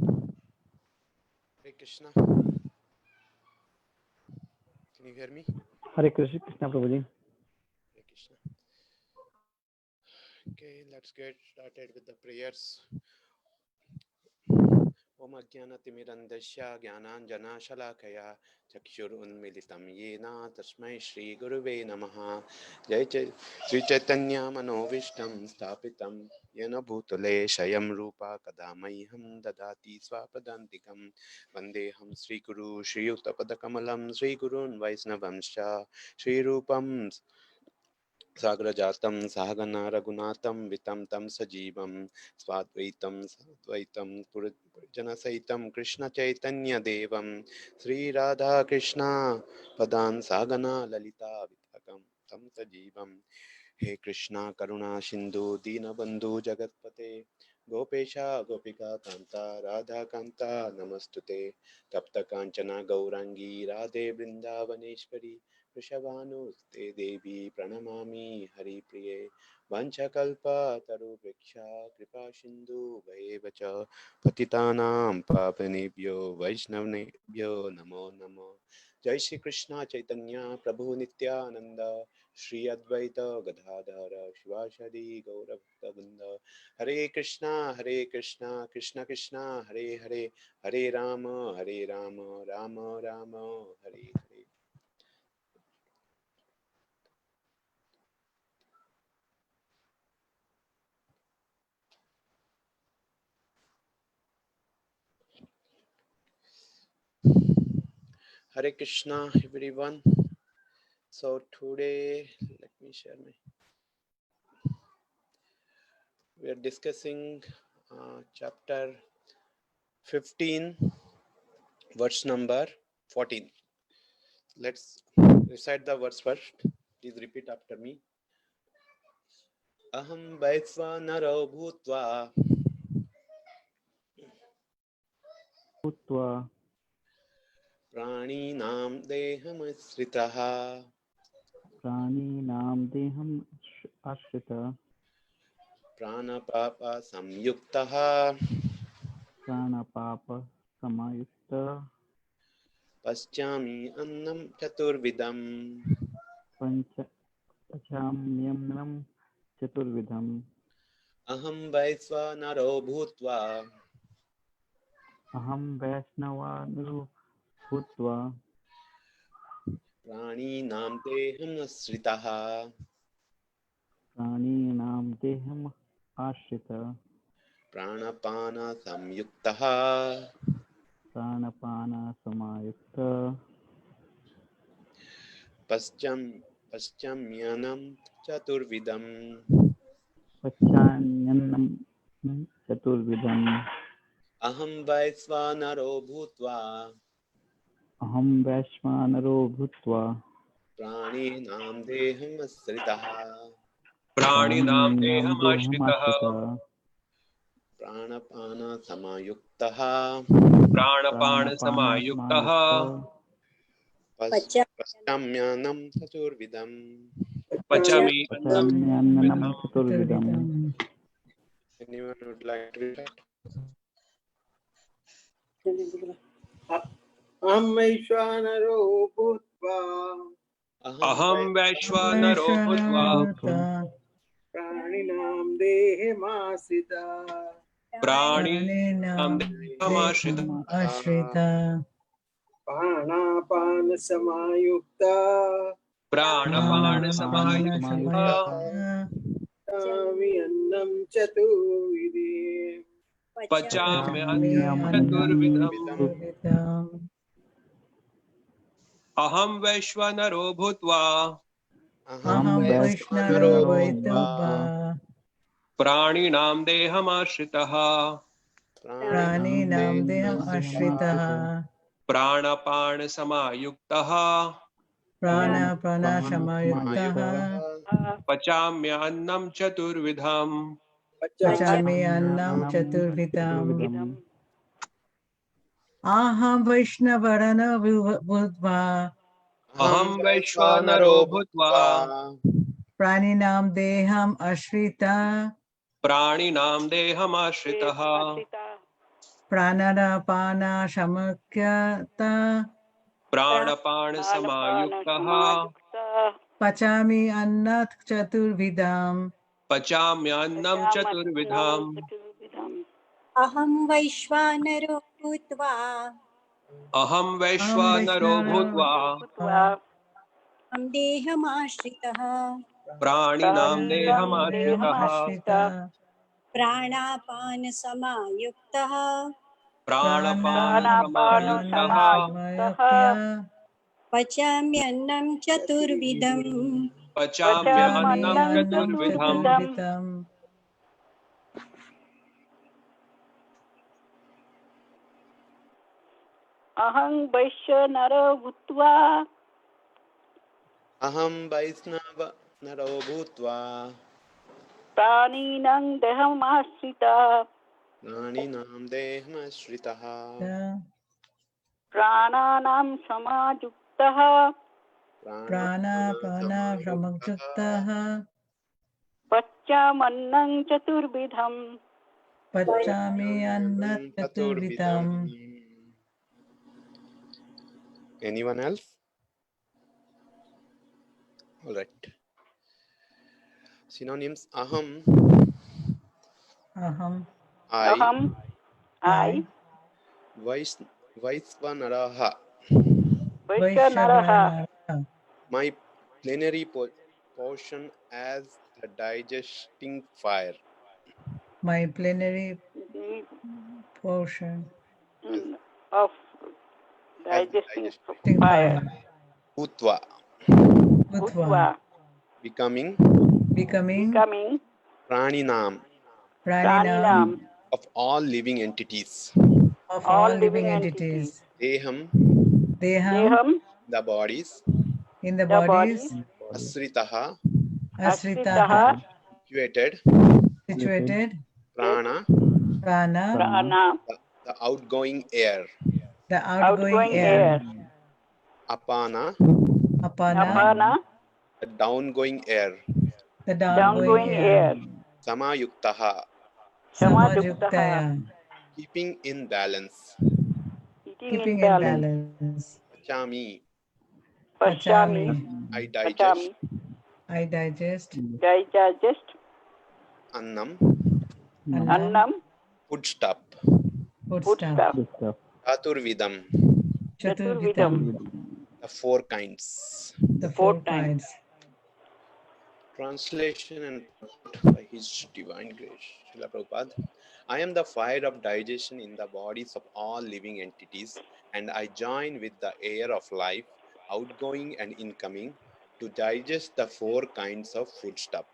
Hare Krishna. Can you hear me? Hare Krishna, Prabhuji. Hare Krishna. Okay, let's get started with the prayers. Om Ajnanatimirandasya Jnananjanashalakaya Chakshurunmilitam Yena Tasmai Shri Guruve Namaha. Jai Shri Chaitanya Manovishtam Stapitam Yena Bhutale Shayam Rupa Kadamaiham Dadati Swapadantikam Vandeham Shri Guru Shri Yuktapadakammalam Shri Gurun Vaisnavamscha Shri Rupam सागरजातं सहगना रघुनाथं वितं तं सजीवं स्वाद्वैतं साद्वैतं पुरजनसहितं कृष्णचैतन्यदेवं श्रीराधाकृष्णा पदान् सागना ललिता वितकं तं सजीवं हे कृष्णा करुणा सिन्धु दीनबन्धु जगत्पते गोपेशा गोपिका कान्ता राधा कान्ता नमस्तुते तप्त कांचना गौरांगी राधे वृंदावनेश्वरी वृषभानुसुते देवी प्रणमामि हरिप्रिये वंशकल्पतरुवृक्षा कृपा सिन्धु भयेव च पतितानां पावनेभ्यो वैष्णवेभ्यो नमो नमो। जय श्री कृष्ण चैतन्य प्रभु नित्यानंद श्री अद्वैत गदाधर शिवासादि गौरभक्तवृंद हरे Krishna Krishna Krishna Hare Hare Hare Ram Ram Ram Hare Hare. Hare Krishna everyone. So today let me share my, we are discussing chapter 15 verse number 14. Let's recite the verse first. Please repeat after me. Aham vaisvanaro bhutva प्राणिनां देहमाश्रितः प्राणपाप संयुक्तः पश्यामि अन्नं चतुर्विधम् अहं वैश्वानरो भूत्वा प्राणिनां देहमाश्रितः प्राणपान संयुक्तः पश्चाम्यन्नं चतुर्विधम् अहं वैश्वानरो भूत्वा प्राणिनां देहमाश्रितः प्राणपान समायुक्तः पश्चाम्यन्नं चतुर्विधम् Anyone would like to recite? अहं वैश्वानरो भूत्वा प्राणिनां देहमाश्रिता प्राणापानसमायुक्ता पचामि अन्नं चतुर्विधम् अहं वैश्वानरो भूत्वा प्राणिनां देहमाश्रितः प्राणपान समायुक्तः पचाम्यन्नं चतुर्विधम् अहं वैश्वानरो भूत्वा प्राणिनां देहम् आश्रितः प्राणिनां देहमाश्रितः pranarapana shamukyata प्राणपान समायुक्तः pachami annat chaturvidam पचाम्यन्नं चतुर्विधम् अहं वैश्वानरो भूत्वा अहं वैश्वानरो भूत्वा अहं देहमाश्रितः प्राणिनां देहमाश्रितः प्राणापानसमायुक्तः प्राणपानसमायुक्तः पचाम्यन्नं चतुर्विधम् पचाम्यन्नं चतुर्विधम् अहं वैश्वानरो भूत्वा अहं वैष्णव नरो भूत्वा प्राणिनां देहमाश्रितः प्राणिनां देहमाश्रितः प्राणानां समायुक्तः pranapana shamukyatah पचामन्नं चतुर्विधम् pachami annat chaturvidam. Anyone else? All right. Synonyms: aham, Aham I Vaisvanaraha, वैश्वानरः my plenary portion as the digesting fire. my plenary portion of As the digesting fire. Bhutva, Bhutva becoming becoming Praninam, praninam of all living entities. of all living entities. Deham, Deham the bodies. in the bodies. Asritaha, Asritaha situated. Prana, Prana the outgoing air. the outgoing air. Apana, Apana the downgoing air. the downgoing air. Samayuktaha, Samajuktaya keeping in balance. keeping in balance. Pachami, Pachami I digest. I digest. Annam, Annam food stuff. foodstuff. Chaturvidam, Chaturvidam the four kinds. the four kinds. Translation and by His Divine Grace. Srila Prabhupada. I am the fire of digestion in the bodies of all living entities, and I join with the air of life, outgoing and incoming, to digest the four kinds of foodstuff.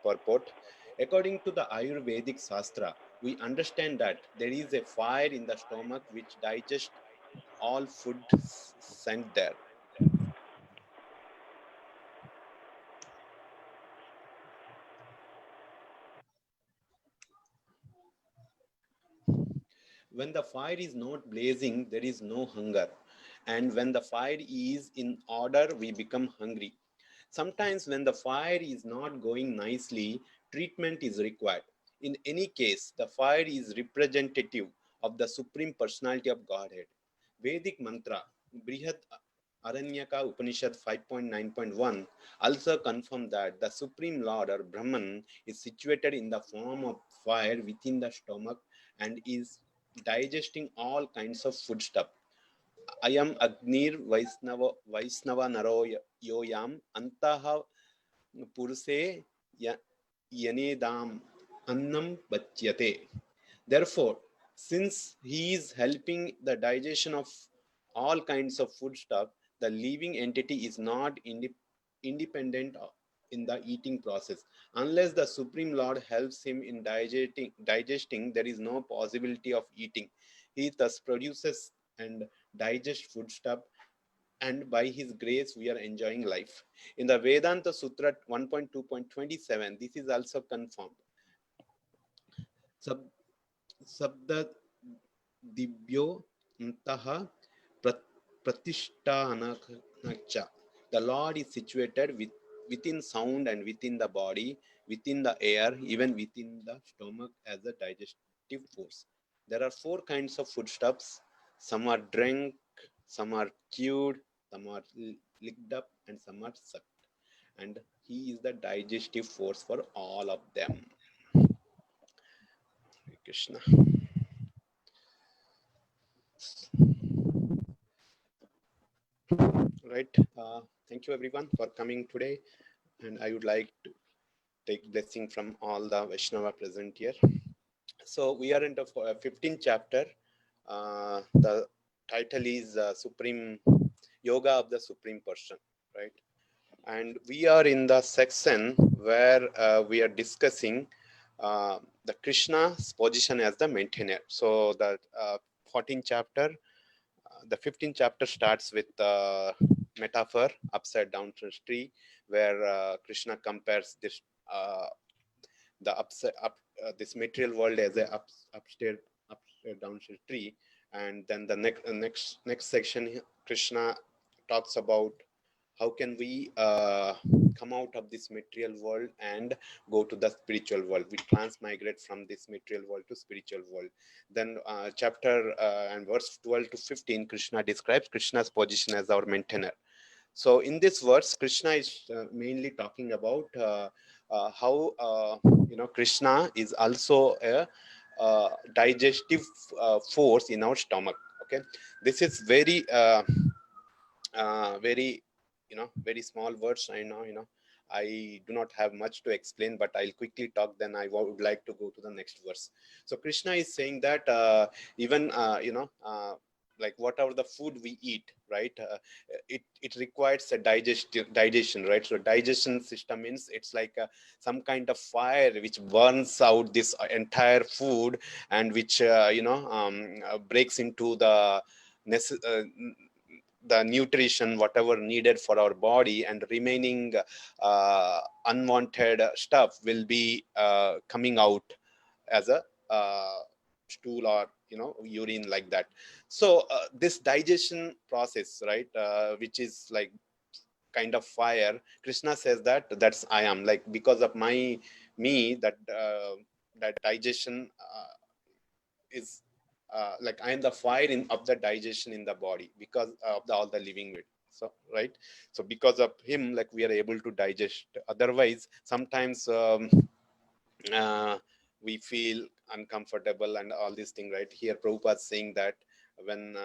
Purport. According to the Ayurvedic Shastra, we understand that there is a fire in the stomach which digests all food sent there. When the fire is not blazing, there is no hunger. And when the fire is in order, we become hungry. Sometimes when the fire is not going nicely, treatment is required. In any case, the fire is representative of the Supreme Personality of Godhead. Vedic mantra, Brihad Aranyaka Upanishad 5.9.1 also confirm that the Supreme Lord or Brahman is situated in the form of fire within the stomach and is digesting all kinds of foodstuff. I am Agnir Vaisnava Naro Yoyam Antaha Puruse Yanedam Annam Bachyate. Therefore, since he is helping the digestion of all kinds of foodstuff, the living entity is not independent in the eating process. Unless the Supreme Lord helps him in digesting, there is no possibility of eating. He thus produces and digests foodstuff, and by his grace we are enjoying life. In the Vedanta Sutra 1.2.27, this is also confirmed. Sabda Dibyo Ntaha Pratishtanacha. The Lord is situated within sound and within the body, within the air, even within the stomach as a digestive force. There are 4 kinds of foodstuffs. Some are drank, some are chewed, some are licked up, and some are sucked. And he is the digestive force for all of them. Hare Krishna. Right. Thank you everyone for coming today. And I would like to take blessing from all the Vaishnava present here. So we are in the 15th chapter. The title is Supreme Yoga of the Supreme Person, right? And we are in the section where we are discussing the Krishna's position as the maintainer. So the 14th chapter, the 15th chapter starts with the metaphor upside down tree, where Krishna compares this this material world as a upstairs downstairs tree. And then the next section, Krishna talks about how can we come out of this material world and go to the spiritual world. We transmigrate from this material world to spiritual world. Then chapter and verse 12 to 15, Krishna describes Krishna's position as our maintainer. So in this verse, Krishna is mainly talking about how Krishna is also a digestive force in our stomach. Okay, this is very very very small words. I know I do not have much to explain, but I'll quickly talk, then I would like to go to the next verse. So Krishna is saying that even like whatever the food we eat, right, it requires a digestion, right? So digestion system means it's like some kind of fire which burns out this entire food, and which breaks into the the nutrition whatever needed for our body, and remaining unwanted stuff will be coming out as a stool or urine, like that. So this digestion process, right, which is like kind of fire, Krishna says that's I am, like because of me that digestion is like I am the fire of the digestion in the body, because of all the living with. So right, so because of him, like we are able to digest. Otherwise sometimes we feel uncomfortable and all these things, right? Here Prabhupada is saying that when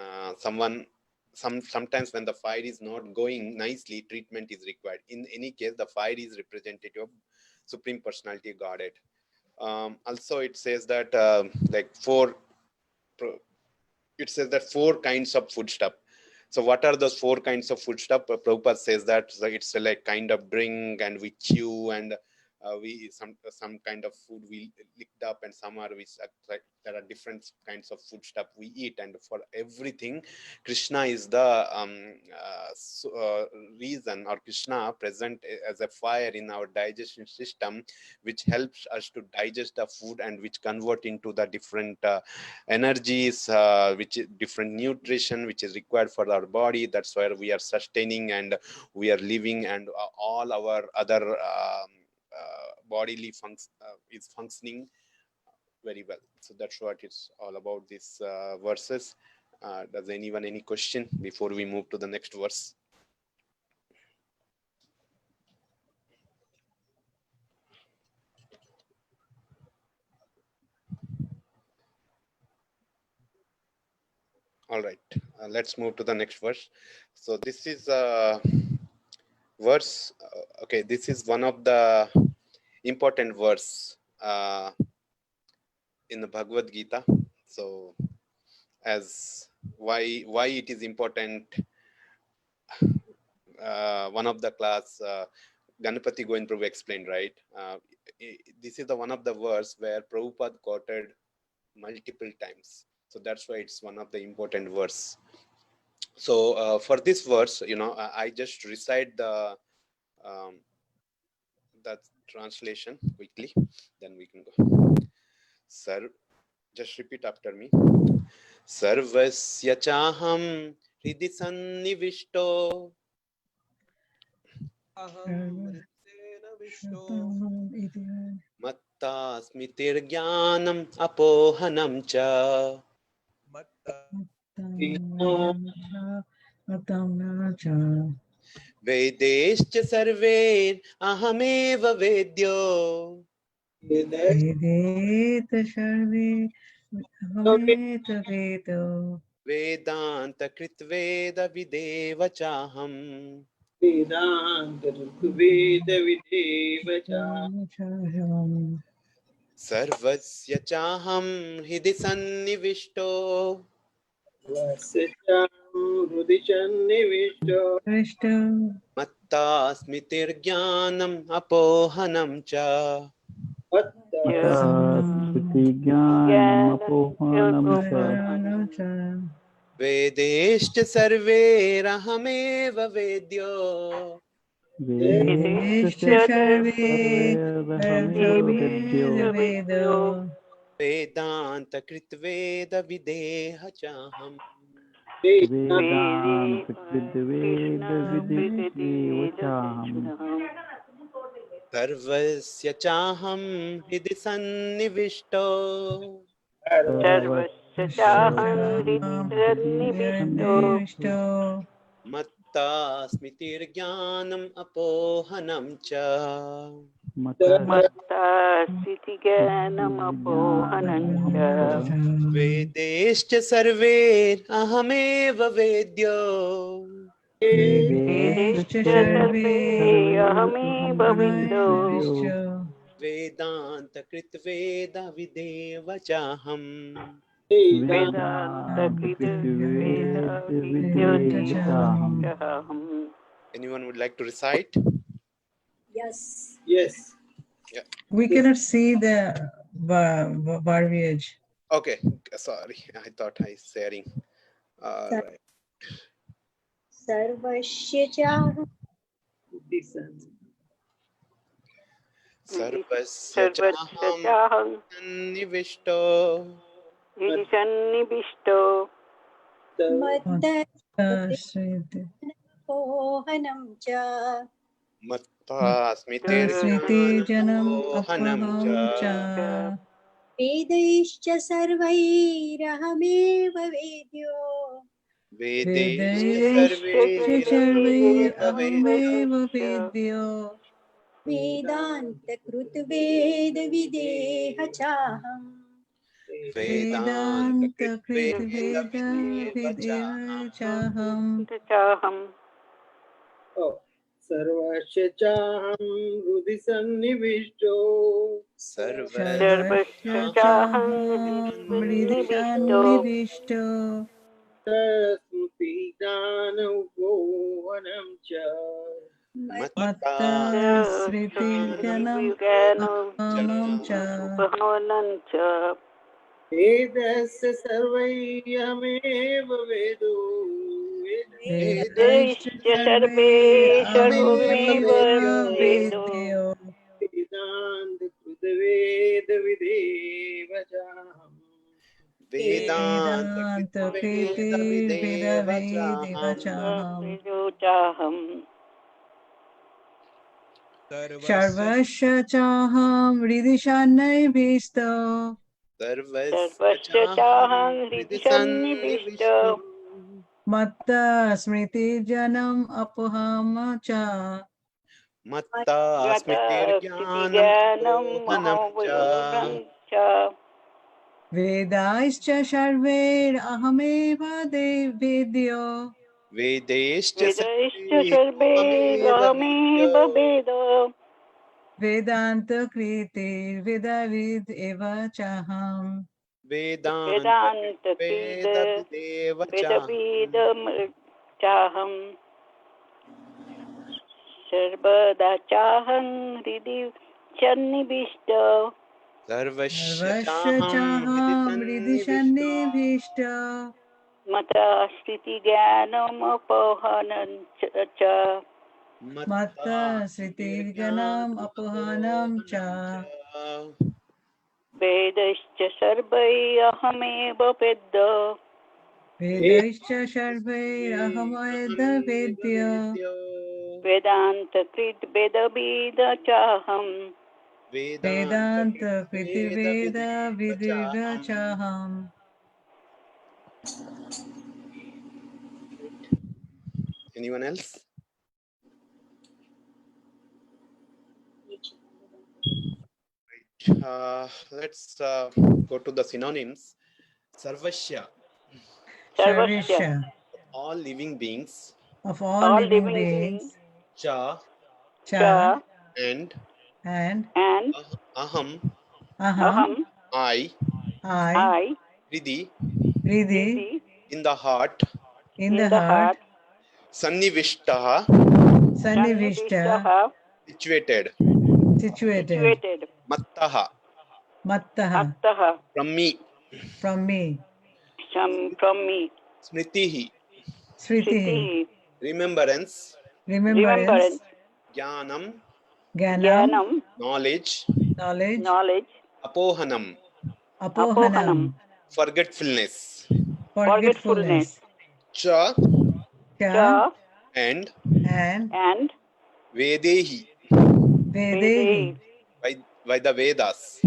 sometimes when the fire is not going nicely, treatment is required. In any case, the fire is representative of Supreme Personality of Godhead. Also it says that it says that 4 kinds of food stuff. So what are those 4 kinds of food stuff? Prabhupada says that it's like kind of drink, and we chew, and we some kind of food we licked up, and some are which like there are different kinds of food stuff we eat. And for everything, Krishna is the reason, or Krishna present as a fire in our digestion system, which helps us to digest the food, and which convert into the different energies, which is different nutrition which is required for our body. That's where we are sustaining and we are living, and all our other bodily is functioning very well. So that's what it's all about, these verses. Does anyone any question before we move to the next verse? All right, let's move to the next verse. So this is verse okay, this is one of the important verse in the Bhagavad Gita. So as why it is important, one of the class Ganapati Govind Prabhu explained, right? This is the one of the verse where Prabhupada quoted multiple times. So that's why it's one of the important verse. So for this verse, I just recite the translation quickly, then we can go. Sir, just repeat after me. Sarvasya chaham hridi sannivishto mat मत्ता स्मृतिर्ज्ञानम् अपोहनं च वेदैश्च सर्वैरहमेव वेद्यो वेदेत सर्वे अहमेत वेदो वेदान्तकृत्वेदविदेव चाहम् वेदांत ऋग्वेद विदेव च सर्वस्य चाहं हृदि सन्निविष्टो हृदि सन्निविष्टो मत्ता स्मृतिर्ज्ञानम् अपोहनं च वेदैश्च सर्वैरहमेव वेद्यो वेदान्तकृत्वेदविदेह चाहम् सर्वस्य चाहं हृदि सन्निविष्टो सर्वस्य चाहं हृदि मत्ता स्मृतिर्ज्ञानम् अपोहनं च मत्ता स्थितिज्ञानमपोहनं च वेदैश्च सर्वैरहमेव वेद्यो वेदैश्च सर्वे अहमेव वेदो वेदान्तकृत्वेदविदेव चाहम् Anyone would like to recite? Yes. Yes. Yeah. We cannot see the verbiage. Okay, sorry. I thought I was sharing. Right. Sarvasya chaham सर्वस्य चाहं सन्निविष्टो मोहनं च मत्ता स्मृतिर्ज्ञानम् अपोहनं च वेदैश्च सर्वैरहमेव वेद्यो वेदैश्च सर्वैरहमेव वेद्यो वेदान्तकृतवेदविदेह चाहम् वेदान्तकृतवेदविदेह चाहम् सर्वस्य चाहं हृदि सन्निविष्टो सर्वस्य चाहं हृदि सन्निविष्टो स्मृतिज्ञानोपवनं च मत्ता स्मृतिज्ञानम् अपोहनं च वेदस्य सर्वैरहमेव वेदो वेदैश्च सर्वे अहमेव वेद्यो वेदान्तकृतवेदविदेव चाहम् वेदान्तकृतवेदविदेव चाहम् सर्वस्य चाहं हृदि सन्निविष्टो सर्वस्य चाहं हृदि सन्निविष्टो मत्ता स्मृतिज्ञानम् अपोहनं च मत्ता स्मृतिज्ञानम् स्मृतिर्ज्ञानम् च वेदैश्च सर्वैरहमेव वेद्यो वेदैश्च सर्वे अहमेव वेदो वेदान्तकृतिर्वेदविद् एव चाहम् वेदान्तकृतवेदविदेव चाहम् सर्वदा चाहं हृदि सन्निविष्टो सर्वस्य चाहं हृदि सन्निविष्टो मत्ता स्थितिज्ञानमपोहनं च मत्ता स्मृतिज्ञानम् अपोहनं च वेदैश्च सर्वै अहमेव वेद्यो वेदैश्च सर्वैरहमेव वेद्यो वेदान्तकृत् वेदविद चाहम् Vedanta Kriti Veda Vidirga Chaham. Anyone else? Let's go to the synonyms. Sarvasya, Sarvasya. all living beings. Of all All living living beings. Cha, Cha Cha and and and aham, aham. I, I. Hridi, Riddhi Riddhi. in the heart, in the heart. Sannivishtaha, Sannivishta Sannivishtaha. situated, situated. Situated. Mattaha, Mattaha Attaha. from me, from me. From me. Smritihi, Sritihi Shritihi. remembrance, remembrance. Jnanam, Jnanam Jnanam. knowledge, knowledge. Knowledge. Apohanam, Apohanam forgetfulness, forgetfulness. Cha, Cha Cha and and and Vedehi, Vedehi by the Vedas.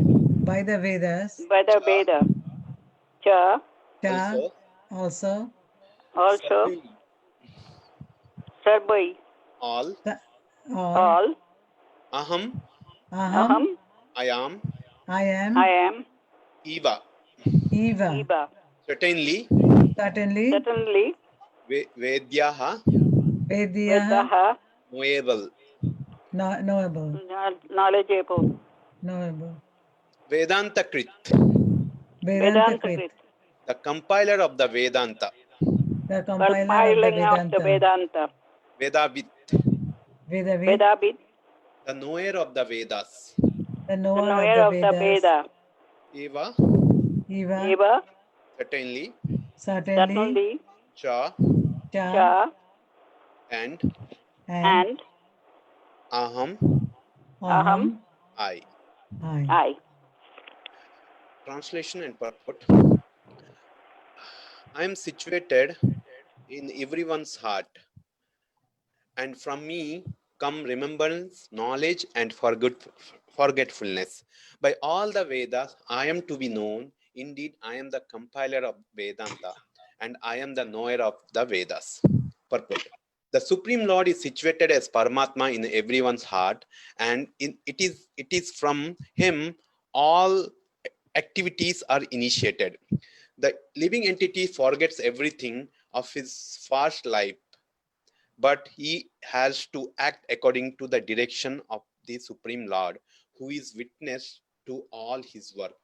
by the Vedas. by the Veda. Cha Cha Also, also Sarvi, Sarbai. all, all. Aham, Aham Aham. I am, I am I am. Eva, Eva. Eva. certainly, Certainly Certainly. Vedyaha, Vedyaha Vedaha. knowable. knowable. Knowledgeable. Knowable. Vedanta Krit, Vedanta Vedanta Krit, Krit. the compiler of the Vedanta. the compiler of the Compiling of the Vedanta. Vedanta. Vedavit, Vedavit, Vedabit. the knower of the Vedas. the The knower knower of of the the Vedas. Veda. Eva, Eva, Eva. certainly, certainly, Certainly. Cha, Cha Cha and and Aham, Aham. I. I. Translation and purport. I am situated in everyone's heart, and from me come remembrance, knowledge, and forgetfulness. By all the Vedas, I am to be known. Indeed, I am the compiler of Vedanta, and I am the knower of the Vedas. Purport. The Supreme Lord is situated as Paramatma in everyone's heart, and it is from him all activities are initiated. The living entity forgets everything of his past life, but he has to act according to the direction of the Supreme Lord, who is witness to all his work.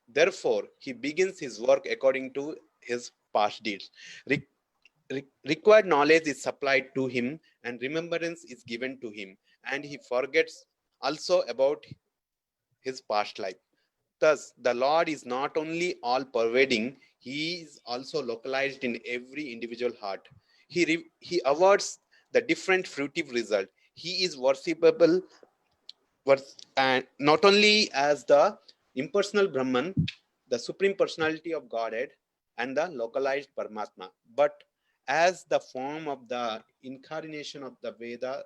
Therefore, he begins his work according to his past deeds. Required knowledge is supplied to him, and remembrance is given to him, and he forgets also about his past life. Thus, the Lord is not only all-pervading, he is also localized in every individual heart. He awards the different fruitive result. He is worshipable, and not only as the impersonal Brahman, the Supreme Personality of Godhead, and the localized Paramatma, but as the form of the incarnation of the Veda,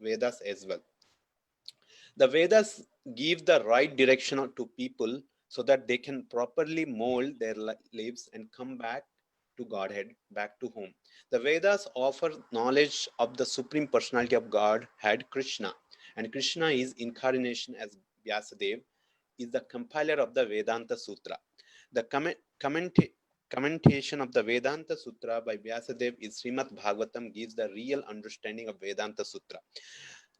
Vedas as well. The Vedas give the right direction to people so that they can properly mold their lives and come back to Godhead, back to home. The Vedas offer knowledge of the Supreme Personality of Godhead, Krishna, and Krishna is incarnation as Vyasadeva, is the compiler of the Vedanta Sutra. The commentation of the Vedanta Sutra by Vyasadeva is Srimad Bhagavatam gives the real understanding of Vedanta Sutra.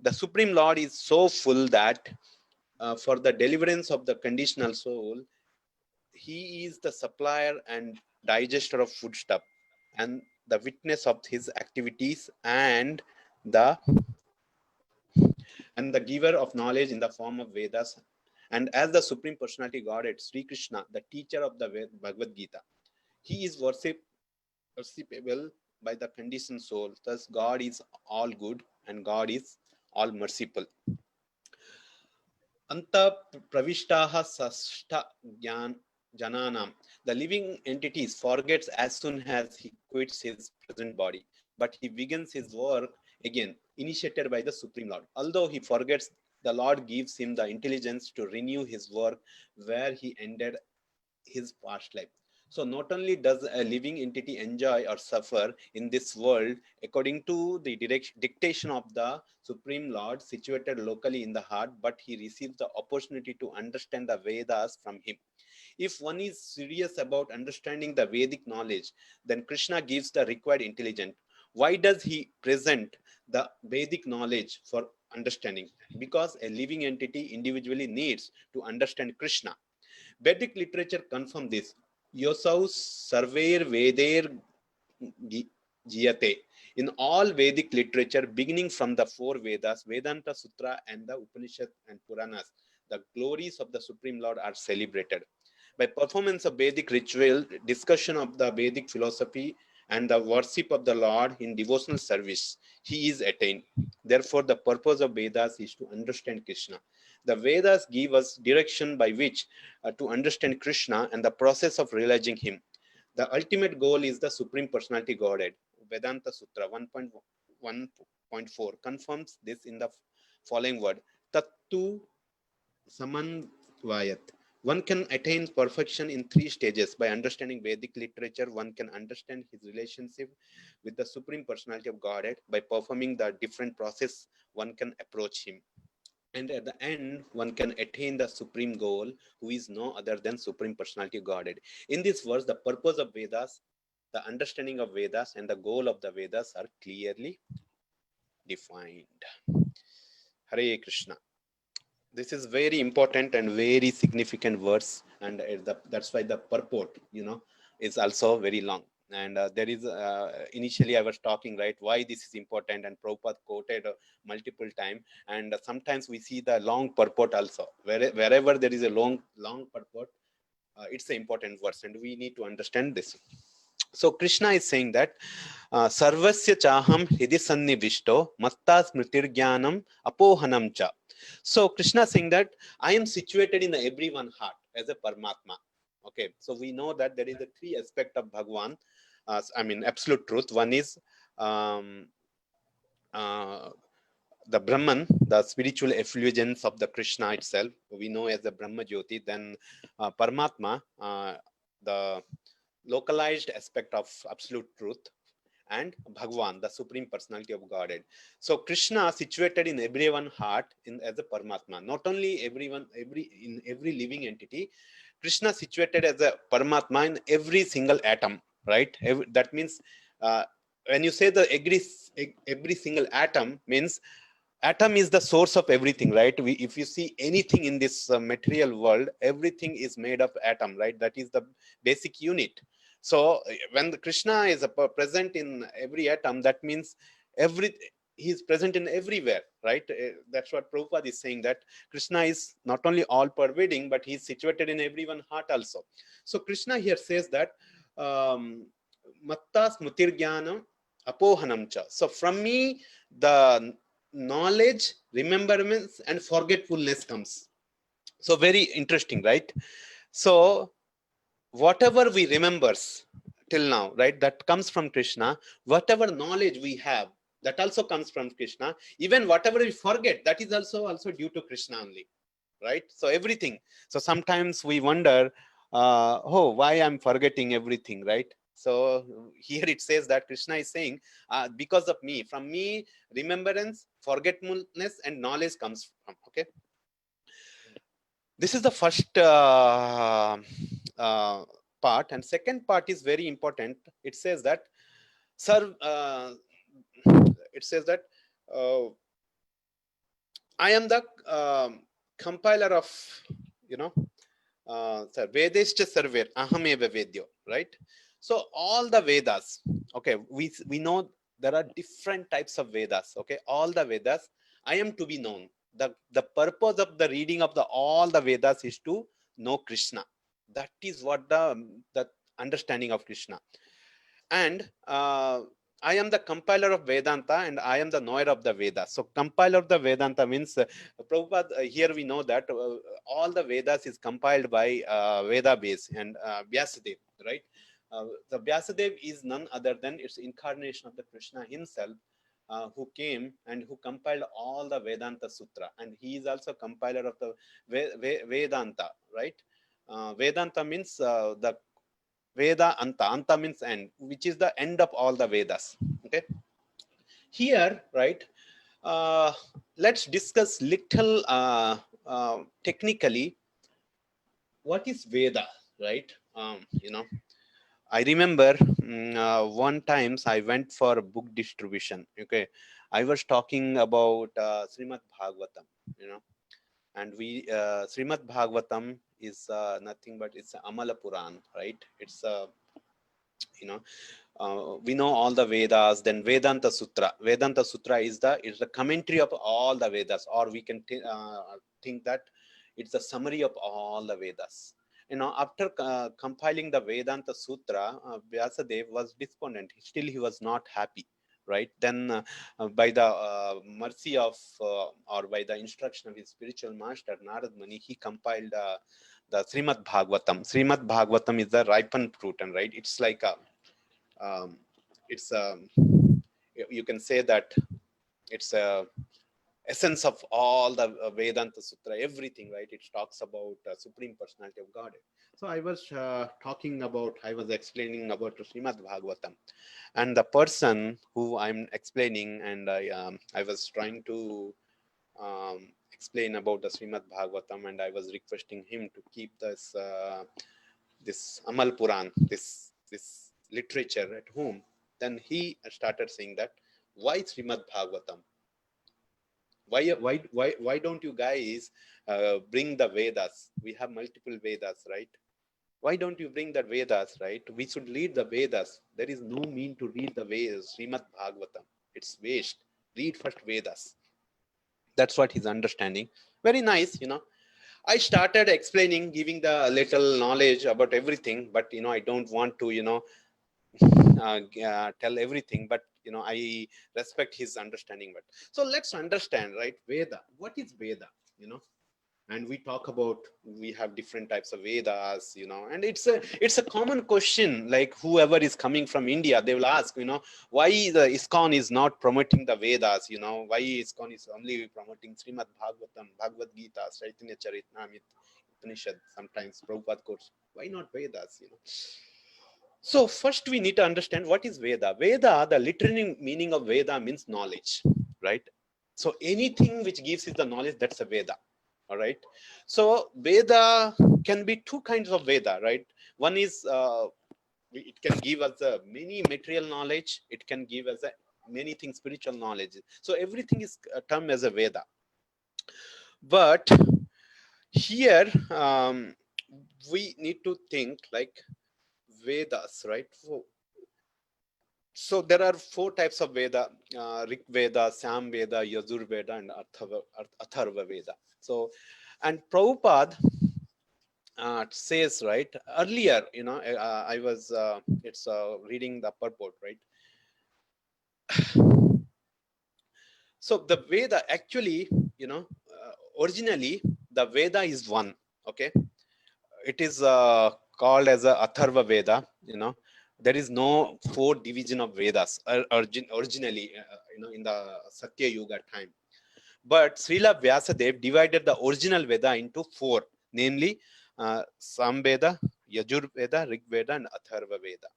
The Supreme Lord is so full that for the deliverance of the conditional soul, he is the supplier and digester of foodstuff and the witness of his activities and the giver of knowledge in the form of Vedas. And as the Supreme Personality Godhead, Sri Krishna, the teacher of the Bhagavad Gita, he is worshipable by the conditioned soul. Thus, God is all good and God is all merciful. Anta pravishtaha sashta jananam. The living entities forgets as soon as he quits his present body, but he begins his work again initiated by the Supreme Lord. Although he forgets, the Lord gives him the intelligence to renew his work where he ended his past life. So not only does a living entity enjoy or suffer in this world according to the dictation of the Supreme Lord situated locally in the heart, but he receives the opportunity to understand the Vedas from him. If one is serious about understanding the Vedic knowledge, then Krishna gives the required intelligence. Why does he present the Vedic knowledge for understanding? Because a living entity individually needs to understand Krishna. Vedic literature confirms this. Yosau Sarver Veder Jiyate. In all Vedic literature, beginning from the four Vedas, Vedanta Sutra, and the Upanishad and Puranas, the glories of the Supreme Lord are celebrated. By performance of Vedic ritual, discussion of the Vedic philosophy, and the worship of the Lord in devotional service, he is attained. Therefore, the purpose of Vedas is to understand Krishna. The Vedas give us direction by which to understand Krishna and the process of realizing him. The ultimate goal is the Supreme Personality Godhead. Vedanta Sutra 1.1.4 confirms this in the following word: Tattu Samanvayat. One can attain perfection in 3 stages. By understanding Vedic literature, one can understand his relationship with the Supreme Personality of Godhead. By performing the different process, one can approach him. And at the end, one can attain the supreme goal, who is no other than Supreme Personality of Godhead. In this verse, the purpose of Vedas, the understanding of Vedas, and the goal of the Vedas are clearly defined. Hare Krishna. This is very important and very significant verse, and that's why the purport, is also very long. And there is initially I was talking, right, why this is important, and Prabhupada quoted multiple times, and sometimes we see the long purport also. Wherever there is a long purport, it's an important verse, and we need to understand this. So Krishna is saying that Sarvasya chaham hidi sannivishto matta smritirgyanam apohanam cha. So Krishna is saying that I am situated in everyone's heart as a Paramatma. Okay, so we know that there is a 3 aspects of Bhagwan. Absolute truth. One is the Brahman, the spiritual effulgence of the Krishna itself, we know as the Brahma Jyoti. Then Paramatma, the localized aspect of absolute truth, and Bhagwan, the Supreme Personality of Godhead. So Krishna situated in everyone's heart as a Paramatma. Not only in every living entity, Krishna situated as a Paramatma in every single atom, right? That means when you say the every single atom, means atom is the source of everything, right? If you see anything in this material world, everything is made of atom, right? That is the basic unit. So when the Krishna is present in every atom, that means he is present in everywhere, right? That's what Prabhupada is saying, that Krishna is not only all pervading, but he is situated in everyone's heart also. So Krishna here says that Matta Smutirgyanam Apohanam cha. So from me, the knowledge, remembrance, and forgetfulness comes. So very interesting, right? So whatever we remembers till now, right, that comes from Krishna. Whatever knowledge we have, that also comes from Krishna. Even whatever we forget, that is also due to Krishna only, right? So everything. So sometimes we wonder, why I'm forgetting everything, right? So here it says that Krishna is saying, because of me, from me, remembrance, forgetfulness, and knowledge comes from. Okay. This is the first part, and second part is very important. It says that, I am the compiler of, Vedeshcha Sarver Ahameva Vedyo, right? So all the Vedas, okay, we know there are different types of Vedas, okay? All the Vedas, I am to be known. The purpose of the reading of all the Vedas is to know Krishna. That is what the understanding of Krishna. And I am the compiler of Vedanta, and I am the knower of the Vedas. So compiler of the Vedanta means, Prabhupada, here we know that all the Vedas is compiled by Veda base and Vyasadeva, right? The Vyasadeva is none other than its incarnation of the Krishna himself, who came and who compiled all the Vedanta Sutra, and he is also compiler of the Vedanta, right? Vedanta means the Veda Anta. Anta means end, which is the end of all the Vedas. Okay. Here, right? Let's discuss little technically what is Veda, right? I remember one times I went for a book distribution. Okay, I was talking about Srimad Bhagavatam, and Srimad Bhagavatam is nothing but it's Amala Puran, right? It's we know all the Vedas. Then Vedanta Sutra. Vedanta Sutra is the commentary of all the Vedas, or we can think that it's a summary of all the Vedas. After compiling the Vedanta Sutra, Vyasadeva was despondent. Still, he was not happy, right? Then, by the mercy of or by the instruction of his spiritual master Narad Muni, he compiled the Srimad Bhagavatam. Srimad Bhagavatam is the ripened fruit, and right, it's like a it's you can say that it's a essence of all the Vedanta Sutra, everything, right? It talks about Supreme Personality of Godhead. So I was explaining about Srimad Bhagavatam, and the person who I'm explaining, and I was trying to explain about the Srimad Bhagavatam, and I was requesting him to keep this Amal Puran, this literature at home. Then he started saying that, why Srimad Bhagavatam? Why don't you guys bring the Vedas? We have multiple Vedas, right? Why don't you bring the Vedas, right? We should read the Vedas. There is no mean to read the Vedas, Srimad Bhagavatam. It's waste. Read first Vedas. That's what he's understanding. Very nice, I started explaining, giving the little knowledge about everything, but I don't want to tell everything, but I respect his understanding. But so let's understand, right? Veda. What is Veda? And we talk about, we have different types of Vedas, and it's a common question. Like whoever is coming from India, they will ask, why the ISKCON is not promoting the Vedas, why ISKCON is only promoting Srimad Bhagavatam, Bhagavad Gita, Chaitanya Charitamrita, Upanishad, sometimes Prabhupada quotes. Why not Vedas, So first we need to understand what is Veda. Veda, the literal meaning of Veda means knowledge, right? So anything which gives you the knowledge, that's a Veda. All right. So Veda can be two kinds of Veda, right? One is it can give us many material knowledge. It can give us many things spiritual knowledge. So everything is termed as a Veda. But here we need to think like Vedas, right? So there are 4 types of Veda: Rig Veda, Sam Veda, Yajur Veda, and Atharva Veda. So, and Prabhupada says, right, earlier, I was reading the purport, right? So the Veda actually, originally the Veda is one, okay? It is called as a Atharva Veda, There is no 4 division of Vedas originally, in the Satya Yuga time. But Srila Vyasadeva divided the original Veda into 4, namely Samveda, Yajur Veda, Rig Veda, and Atharva Veda.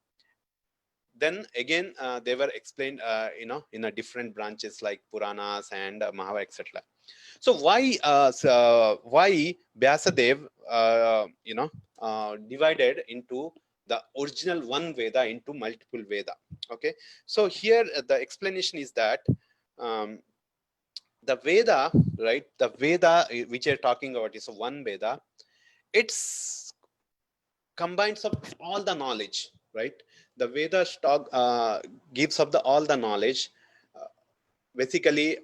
Then again, they were explained, in a different branches like Puranas and Mahava, etc. So why Vyasadeva, divided into the original one Veda into multiple Veda? Okay, so here the explanation is that the Veda, right? The Veda which you're talking about is one Veda. It's combines of all the knowledge, right? The Veda gives up all the knowledge. Basically,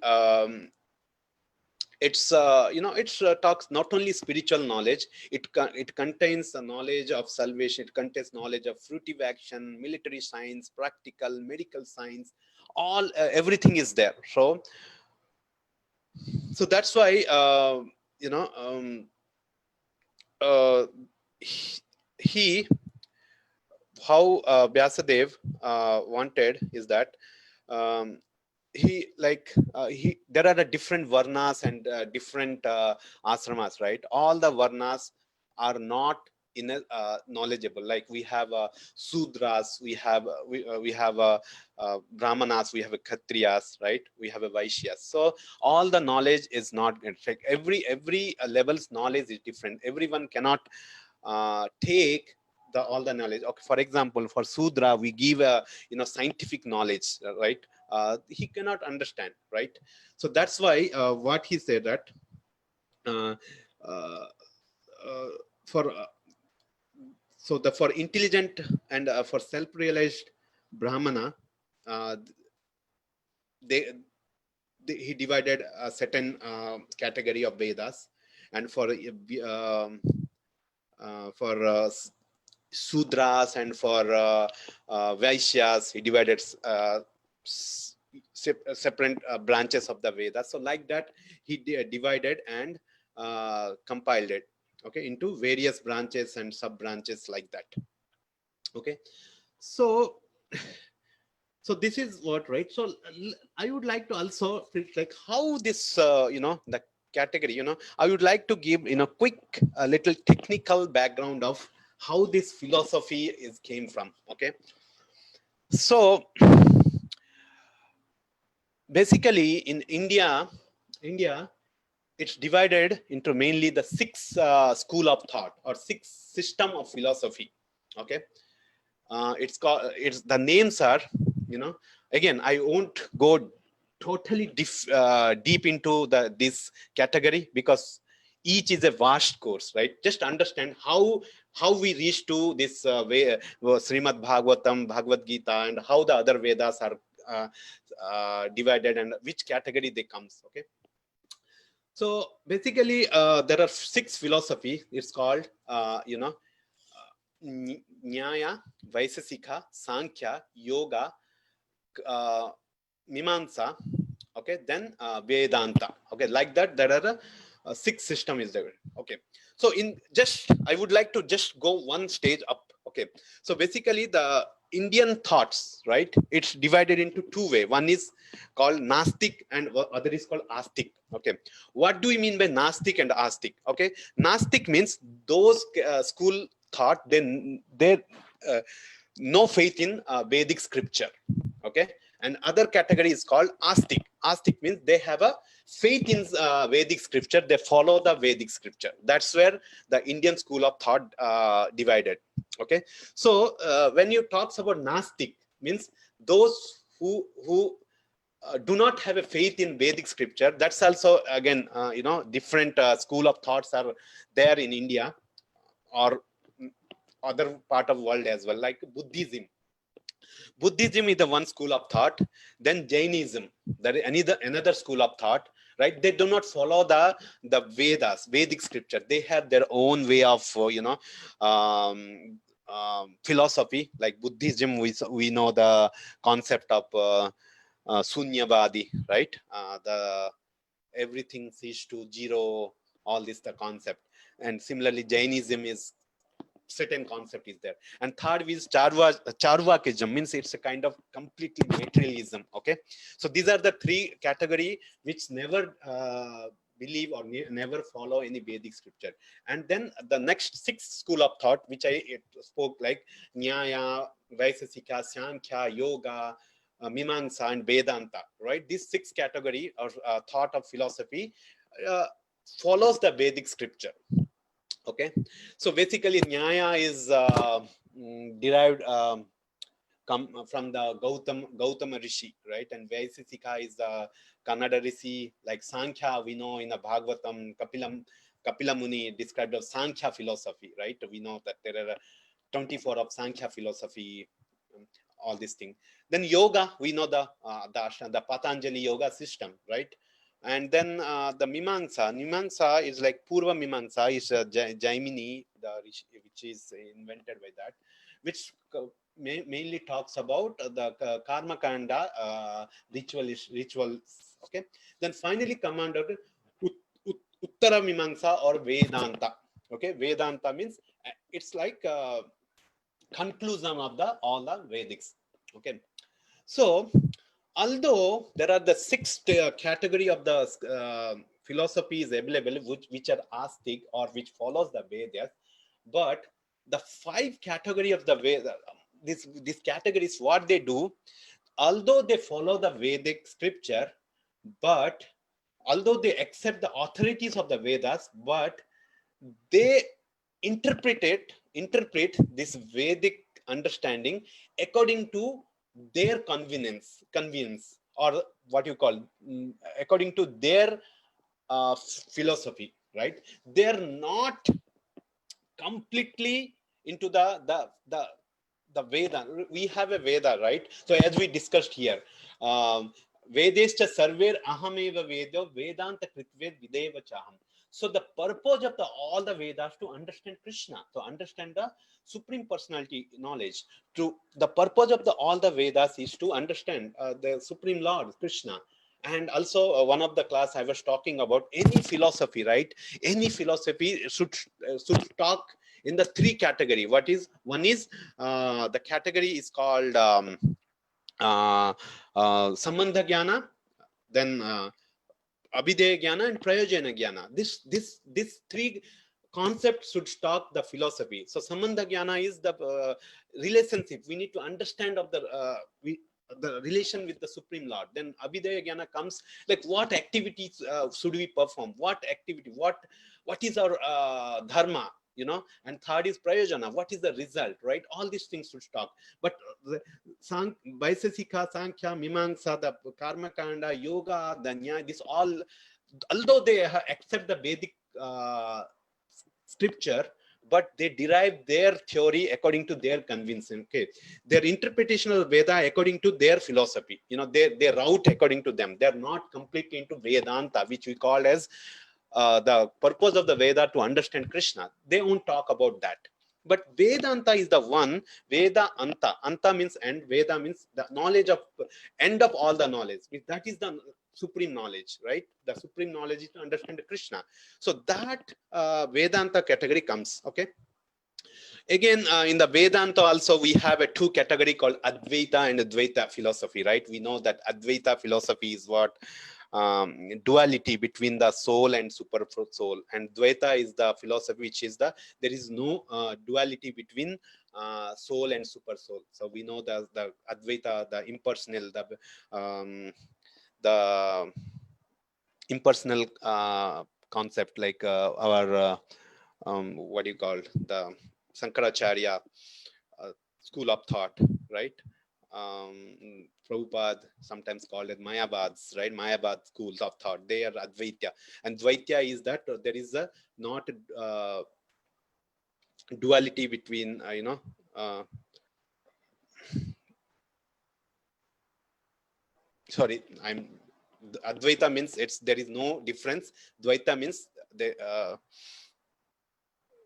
it's talks not only spiritual knowledge. It contains the knowledge of salvation. It contains knowledge of fruitive action, military science, practical, medical science. All everything is there. So that's why how Vyasadeva wanted is that there are the different varnas and different ashramas, right? All the varnas are not knowledgeable. Like we have Sudras, we have Brahmanas, we have Kshatriyas, right? We have a Vaishyas. So all the knowledge is not like every level's knowledge is different. Everyone cannot take all the knowledge. Okay, for example, for Sudra, we give a scientific knowledge, right? He cannot understand, right? So that's why what he said that for intelligent and for self-realized Brahmana, he divided a certain category of Vedas, and for Sudras and for Vaishyas, he divided separate branches of the Vedas. So like that, he divided and compiled it, okay, into various branches and sub branches like that. Okay, so this is what, right? So I would like to also like how this the category, I would like to give quick little technical background of how this philosophy came from. Okay, so basically in India it's divided into mainly the 6 school of thought or 6 system of philosophy. Okay, it's the names are, again, I won't go totally deep into this category because each is a vast course, right? Just understand how we reach to this way, Srimad Bhagavatam, Bhagavad Gita, and how the other Vedas are divided and which category they comes. Okay, so basically there are 6 philosophy. It's called Nyaya, Vaisesika, Sankhya, Yoga, Mimamsa, okay, then Vedanta. Okay, like that there are 6 system is there. Okay, so I would like to just go one stage up. Okay, so basically the Indian thoughts, right? It's divided into 2 ways. One is called Nastik and other is called Astik. Okay, what do we mean by Nastik and Astik? Okay, Nastik means those school thought they no faith in Vedic scripture. Okay, and other category is called Astik. Astik means they have a faith in Vedic scripture. They follow the Vedic scripture. That's where the Indian school of thought divided. Okay, so when you talks about Nastik, means those who do not have a faith in Vedic scripture. That's also again different school of thoughts are there in India or other part of world as well, like Buddhism. Buddhism is the one school of thought. Then Jainism, there is another school of thought, right? They do not follow the Vedas, Vedic scripture. They have their own way of philosophy. Like Buddhism, we know the concept of Sunyavadi, right? The everything cease to zero, all this the concept. And similarly, Jainism is certain concept is there. And third is Charvakism, means it's a kind of completely materialism. Okay, so these are the 3 category which never believe or never follow any Vedic scripture. And then the next 6 school of thought which I spoke, like Nyaya, Vaisesika, Sankhya, Yoga, Mimamsa and Vedanta, right? These 6 category of thought of philosophy follows the Vedic scripture. Okay, so basically Nyaya is derived from the Gautama Rishi, right? And Vaisesika is the Kannada Rishi. Like Sankhya, we know in the Bhagavatam, Kapila Muni described of Sankhya philosophy, right? We know that there are 24 of Sankhya philosophy, all these things. Then Yoga, we know the Patanjali yoga system, right? And then the Mimamsa is like Purva Mimamsa is Jaimini, which is invented by that, which mainly talks about the Karma Kanda rituals. Okay, then finally come under Uttara Mimamsa or Vedanta. Okay, Vedanta means it's like conclusion of all the Vedics. Okay, so although there are the six category of the philosophies available, which are astic or which follows the Vedas, but the five category of the Veda, this category is what they do. Although they follow the Vedic scripture, but although they accept the authorities of the Vedas, but they interpret this Vedic understanding according to their convenience, or what you call, according to their philosophy, right? They're not completely into the Veda. We have a Veda, right? So as we discussed here, Vedescha sarver ahameva vedo vedanta kritved videva chaham. So the purpose of all the Vedas to understand Krishna, to understand the Supreme Personality knowledge. To the purpose of all the Vedas is to understand the Supreme Lord Krishna. And also one of the class I was talking about any philosophy, right? Any philosophy should talk in the three category. What is one is the category is called Sambandha Jnana, then Abhideya Jnana and Prayojana Jnana. This three concepts should talk the philosophy. So Sambandha Jnana is the relationship. We need to understand of the relation with the Supreme Lord. Then Abhideya Jnana comes like what activities should we perform? What activity? What is our dharma? You know, and third is Prayojana. What is the result, right? All these things should talk. But Vaisesika, Sankhya, Mimamsa, the Karma Kanda, Yoga, the Nyaya, this all, although they accept the Vedic scripture, but they derive their theory according to their convincing. Okay, their interpretation of Veda according to their philosophy. You know, they route according to them. They're not completely into Vedanta, which we call as the purpose of the Veda to understand Krishna. They won't talk about that. But Vedanta is the one, Veda Anta. Anta means end, Veda means the knowledge of end of all the knowledge. That is the supreme knowledge, right? The supreme knowledge is to understand Krishna. So that Vedanta category comes, okay? Again, in the Vedanta also, we have a two category called Advaita and Advaita philosophy, right? We know that Advaita philosophy is what? Duality between the soul and super soul, and Dvaita is the philosophy which is there is no duality between soul and super soul. So we know the Advaita, the impersonal, the impersonal concept, like our what do you call the Sankaracharya school of thought, right? Prabhupada sometimes called it Mayavads, right? Mayavad schools of thought. They are Advaita. And Dvaita is that there is a not duality between, sorry, Advaita means there is no difference. Dvaita means the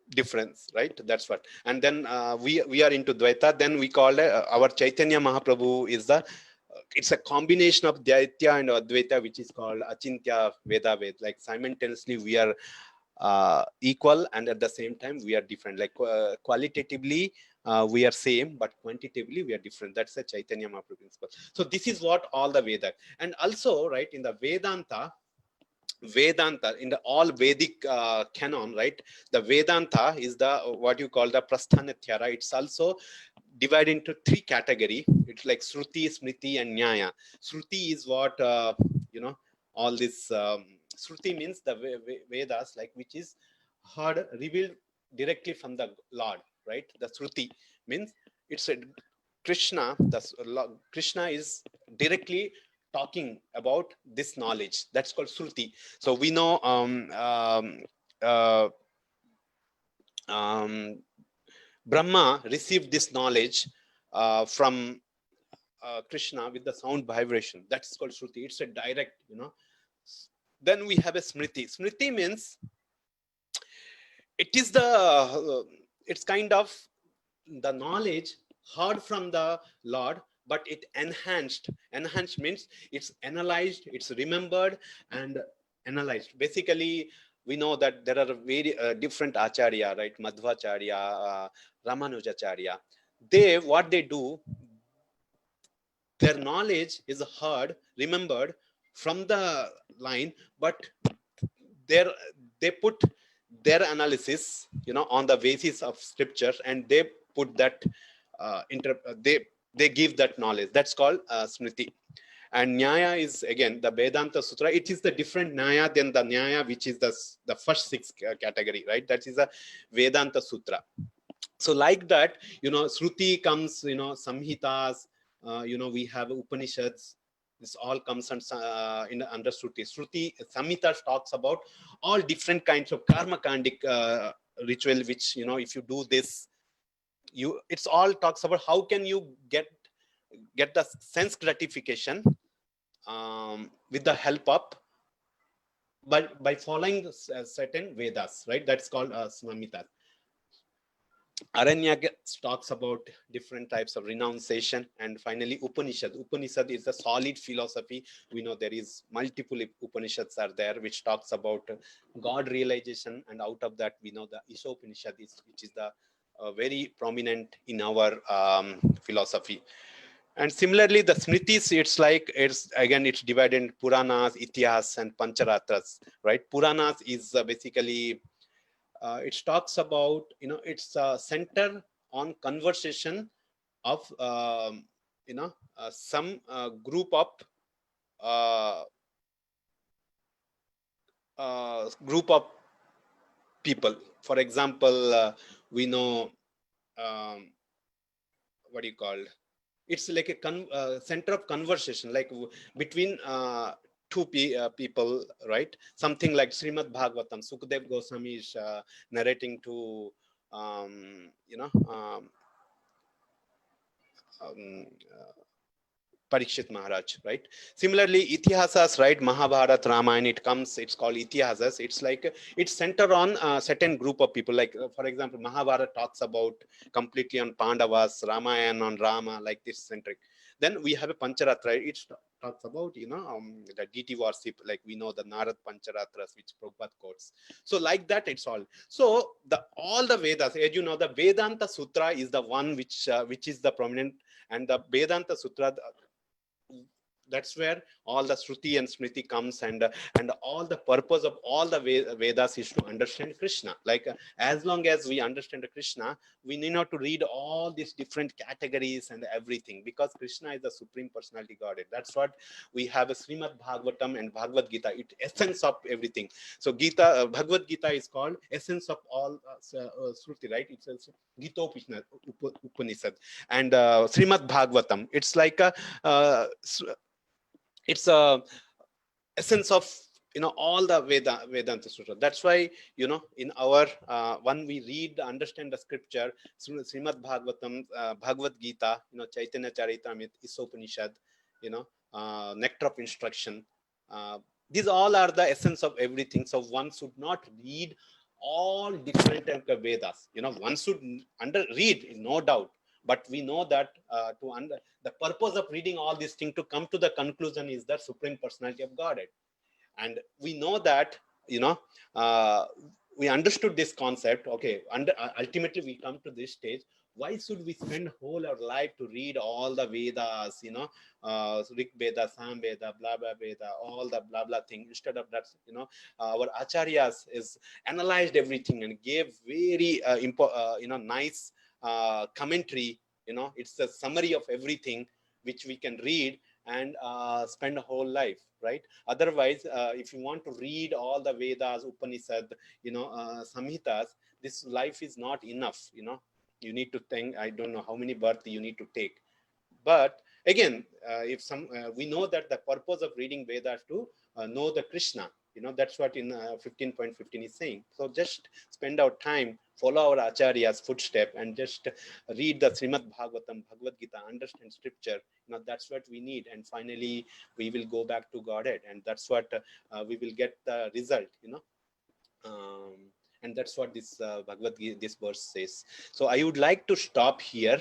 difference, right? That's what. And then we are into Dvaita. Then we call our Chaitanya Mahaprabhu is it's a combination of Dvaita and Advaita, which is called Achintya Veda Ved. Like simultaneously we are equal, and at the same time we are different. Like qualitatively we are same, but quantitatively we are different. That's the Chaitanya Mahaprabhu principle. So this is what all the Veda. And also, right, in the Vedanta, in the all Vedic canon, right, the Vedanta is the what you call the Prasthanatya, right? It's also divided into three category. It's like Shruti, Smriti and Nyaya. Shruti is what all this Shruti means the Vedas, like which is heard, revealed directly from the Lord, right? The Shruti means it's a Krishna. Krishna is directly talking about this knowledge. That's called Shruti. So we know Brahma received this knowledge from Krishna with the sound vibration. That's called Shruti. It's a direct, Then we have a Smriti. Smriti means it is it's kind of the knowledge heard from the Lord, but it enhanced. Enhanced means it's analyzed, it's remembered and analyzed. Basically, we know that there are very different acharya, right? Madhvacharya, Ramanujacharya. What they do, their knowledge is heard, remembered from the line, but they put their analysis, on the basis of scripture, and they put that they give that knowledge. That's called Smriti. And Nyaya is again the Vedanta Sutra. It is the different Nyaya than the Nyaya, which is the first six category, right? That is a Vedanta Sutra. So like that, Shruti comes, Samhitas, we have Upanishads. This all comes under Shruti. Shruti, Samhitas talks about all different kinds of karma kandic ritual, which, if you do this, it's all talks about how can you get the sense gratification with the help of, by following certain Vedas, right? That's called Samhitas. Aranyaka talks about different types of renunciation, and finally Upanishad. Upanishad is a solid philosophy. We know there is multiple Upanishads are there which talks about God realization, and out of that we know the Ishopanishad which is the very prominent in our philosophy. And similarly, the Smritis, it's divided in Puranas, Itihas, and Pancharatras, right? Puranas is basically it talks about, it's a center on conversation of, some group of people. For example, we know, what do you call? It's like a center of conversation, like between two people, right? Something like Srimad Bhagavatam. Sukadev Goswami is narrating to, Parikshit Maharaj, right? Similarly, Itihasas, right? Mahabharata, Ramayana, it's called Itihasas. It's like, it's centered on a certain group of people. Like, for example, Mahabharata talks about completely on Pandavas, Ramayana on Rama, like this centric. Then we have a Pancharatra. It talks about, the deity worship, like we know the Narad Pancharatras, which Prabhupada quotes. So like that, it's all. So all the Vedas, as you know, the Vedanta Sutra is the one which is the prominent, and the Vedanta Sutra, that's where all the Shruti and Smriti comes, and all the purpose of all the Vedas is to understand Krishna. Like, as long as we understand Krishna, we need not to read all these different categories and everything, because Krishna is the Supreme Personality Godhead. That's what we have a Srimad Bhagavatam and Bhagavad Gita. It's essence of everything. So Gita, Bhagavad Gita is called essence of all Shruti, right? It's Gita Upanishad. And Srimad Bhagavatam, it's like it's a essence of, all the Vedanta Sutra. That's why, in our when we read, understand the scripture, Srimad Bhagavatam, Bhagavad Gita, Chaitanya Charitamrita, Isopanishad, nectar of instruction, these all are the essence of everything. So one should not read all different types of Vedas. One should read, no doubt. But we know that the purpose of reading all these things, to come to the conclusion, is the Supreme Personality of Godhead. And we know that, we understood this concept. Okay, ultimately we come to this stage. Why should we spend whole our life to read all the Vedas, Rig Veda, Sam Veda, blah, blah, Veda, all the blah, blah thing. Instead of that, our Acharyas is analyzed everything and gave very, nice commentary. It's a summary of everything which we can read and spend a whole life, right? Otherwise, if you want to read all the Vedas, Upanishad, Samhitas, this life is not enough. You need to think, I don't know how many births you need to take. But again, we know that the purpose of reading Vedas to know the Krishna. That's what in 15.15 is saying. So just spend our time, follow our Acharya's footstep, and just read the Srimad Bhagavatam, Bhagavad Gita, understand scripture. That's what we need. And finally, we will go back to Godhead. And that's what we will get the result, and that's what this Bhagavad Gita, this verse says. So I would like to stop here.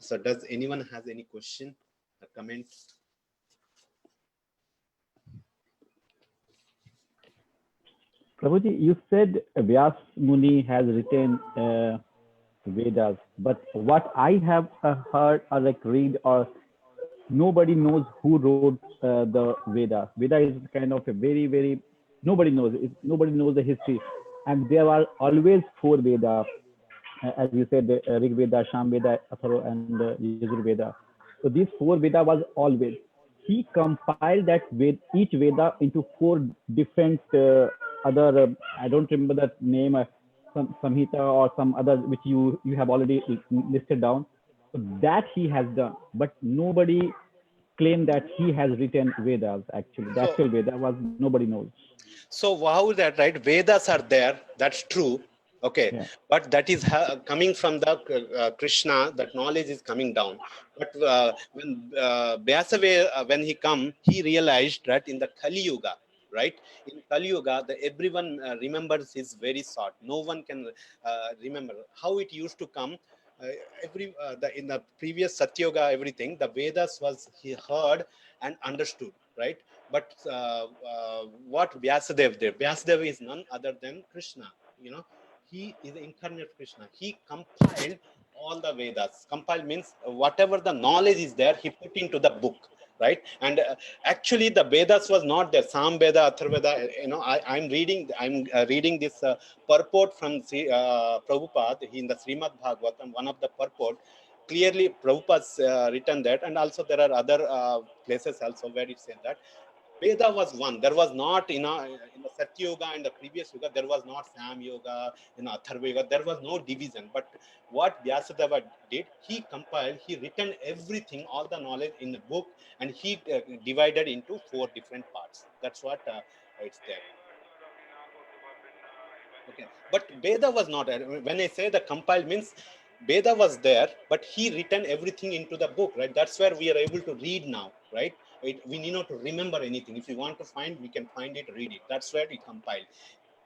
So does anyone has any question or comment? Prabhuji, you said Vyas Muni has written Vedas, but what I have heard or read or nobody knows who wrote the Vedas. Veda is kind of a very, very, nobody knows. Nobody knows the history. And there are always four Vedas, as you said, Rig Veda, Sham Veda, Atharva, and Yajur Veda. So these four Veda was always. He compiled that each Veda into four different other, I don't remember the name, some Samhita or some other which you have already listed down. So that he has done, but nobody claimed that he has written Vedas. Actually, the actual Veda was nobody knows. So how is that, right? Vedas are there. That's true. Okay, Yeah. but that is coming from the Krishna. That knowledge is coming down. But when Vyasava, when he come, he realized that in the Kali Yuga, right? In Kali Yuga, everyone remembers is very short. No one can remember how it used to come. In the previous Satyuga, everything the Vedas was he heard and understood, right? But what Vyasadeva did, Vyasadeva is none other than Krishna. He is the incarnate Krishna. He compiled all the Vedas. Compiled means whatever the knowledge is there, he put into the book, right? And actually, the Vedas was not there. Sam Veda, Atharveda. I'm reading this purport from Prabhupada in the Srimad Bhagavatam. One of the purport clearly Prabhupada's written that, and also there are other places also where it said that Veda was one. There was not in the Satya Yuga and the previous Yuga, there was not Sam Yoga, Atharva Yuga, there was no division. But what Vyasadeva did, he compiled, he written everything, all the knowledge in the book, and he divided into four different parts. That's what it's there. Okay, but Veda was not. When I say the compiled means Veda was there, but he written everything into the book, right? That's where we are able to read now, right? We need not to remember anything. If you want to find, we can find it, read it. That's where it compiled,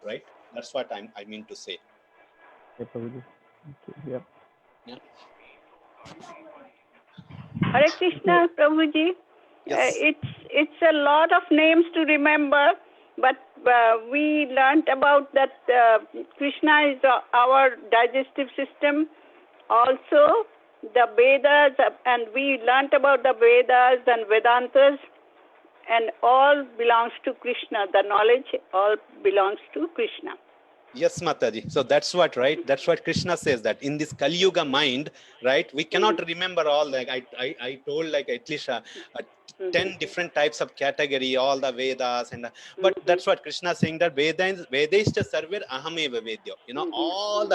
right? That's what I mean to say. Yeah. Yeah. Hare Krishna, Prabhuji. Yes. It's a lot of names to remember, but we learned about that Krishna is our digestive system. Also, the Vedas, and we learned about the Vedas and Vedantas, and all belongs to Krishna. The knowledge all belongs to Krishna. Yes, Mataji. So that's what, right? That's what Krishna says, that in this Kali Yuga mind, right? We cannot remember all. Like I told, like at least 10 different types of category, all the Vedas, and but that's what Krishna is saying, that Vedeshta Sarver Ahameva Vedyo. All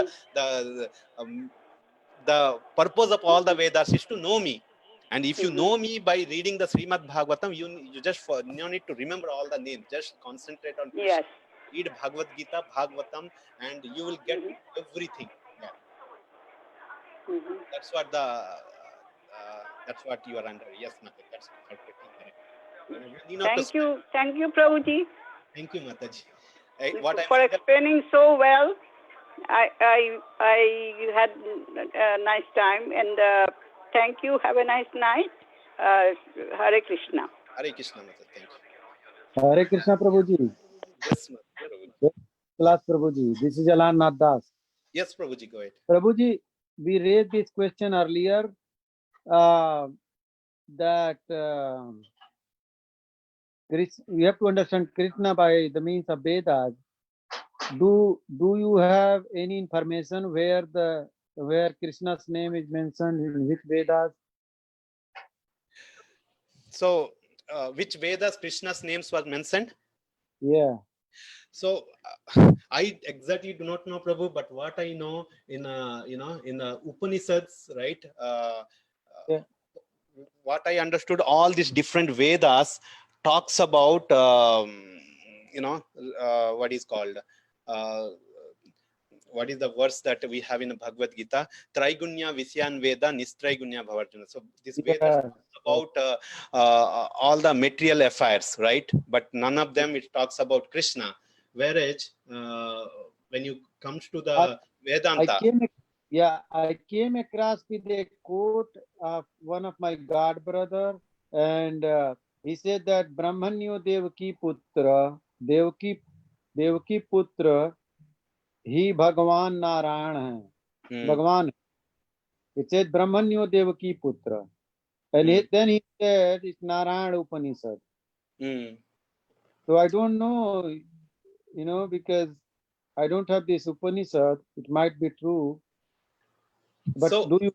the purpose of all the Vedas is to know me. And if you know me by reading the Srimad Bhagavatam, you just no need to remember all the names. Just concentrate on Krishna. Yes. Read Bhagavad Gita, Bhagavatam, and you will get everything. Yeah. That's what you are under. Yes, Mataji. That's perfectly correct. Thank you, Prabhuji. Thank you, Mataji. For explaining so well. I had a nice time, and thank you. Have a nice night. Hare Krishna. Hare Krishna, Mataji. Thank you. Hare Krishna, Prabhuji. Yes, Mataji. Class, Prabhuji. This is Jalan Nath. Yes, Prabhuji, go ahead. Prabhuji, we raised this question earlier, that we have to understand Krishna by the means of Vedas. Do you have any information where Krishna's name is mentioned in which Vedas? So, which Vedas Krishna's names was mentioned? Yeah. So I exactly do not know, Prabhu, but what I know in in the Upanishads, right? Yeah. What I understood, all these different Vedas talks about what is called what is the verse that we have in the Bhagavad Gita? Traigunya Visyan Veda Nistraigunya Bhavarjuna. So this Veda talks about all the material affairs, right? But none of them it talks about Krishna. Whereas when you comes to the Vedanta, I came across with a quote of one of my god brother, and he said that Brahmanyo Devaki Putra, Devaki Putra, he Bhagavan Narayan hai. Bhagavan. It said Brahmanyo Devaki Putra. And then he said it's Narayana Upanishad. Mm. So I don't know, because I don't have this Upanishad. It might be true. But So- do you?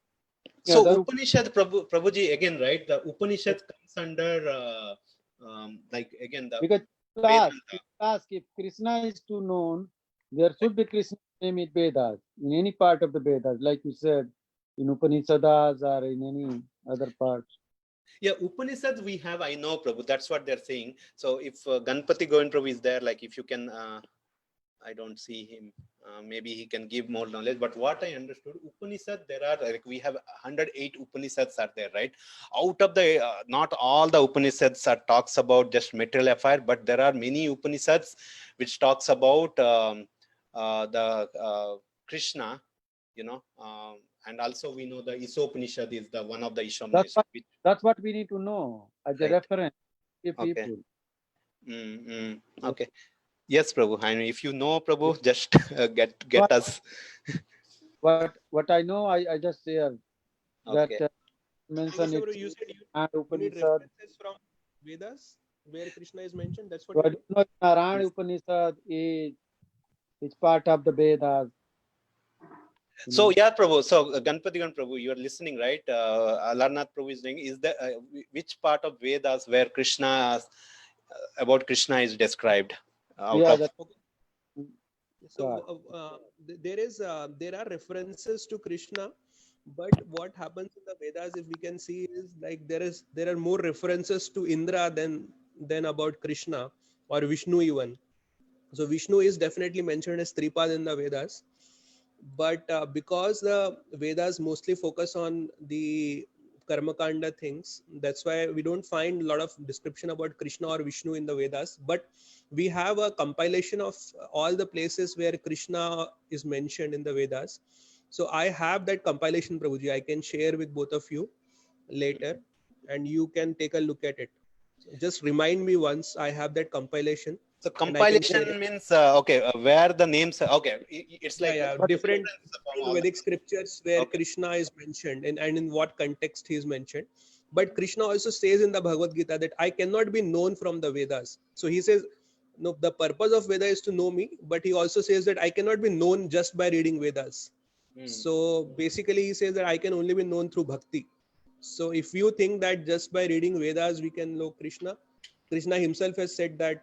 So other Upanishad, Prabhuji, again, right? The Upanishad comes under, like again, the Because Vedanta. ask if Krishna is too known, there should be Krishna name in Vedas, in any part of the Vedas, like you said, in Upanishads or in any other parts. Yeah, Upanishads we have, I know, Prabhu, that's what they're saying. So if Ganpati Govind Prabhu is there, like if you can, I don't see him, maybe he can give more knowledge. But what I understood, Upanishad, there are, like we have 108 Upanishads are there, right? Out of the, not all the Upanishads are talks about just material affair, but there are many Upanishads which talks about the Krishna, and also we know the Isopanishad is the one of the Isopanishad. That's what we need to know as a Right. reference to Okay. people. Okay. Yes, Prabhu. I mean, if you know, Prabhu, just get What- us. What I know, I just share that Okay. mention Prabhu, it you said you and need Upanishad. references from Vedas where Krishna is mentioned. That's what So I you don't know if Narayana Upanishad is part of the Vedas. So yeah, Prabhu. So Ganpati Gan Prabhu, you are listening, right? Alarnath Prabhu is saying, is there which part of Vedas where Krishna about Krishna is described? Out Yeah, of, that, So there are references to Krishna, but what happens in the Vedas, if we can see, is like there are more references to Indra than about Krishna or Vishnu even. So Vishnu is definitely mentioned as Tripad in the Vedas, but because the Vedas mostly focus on the Karmakanda things, that's why we don't find a lot of description about Krishna or Vishnu in the Vedas. But we have a compilation of all the places where Krishna is mentioned in the Vedas. So I have that compilation, Prabhuji. I can share with both of you later, and you can take a look at it. So just remind me once I have that compilation. so and I can share compilation it. means okay, where the names are, okay, it's like Different from all the- Vedic scriptures where Okay. Krishna is mentioned and in what context he is mentioned. But Krishna also says in the Bhagavad Gita that I cannot be known from the Vedas. So he says, no, the purpose of Veda is to know me, but he also says that I cannot be known just by reading Vedas. So basically he says that I can only be known through bhakti. So if you think that just by reading Vedas we can know Krishna, Krishna himself has said that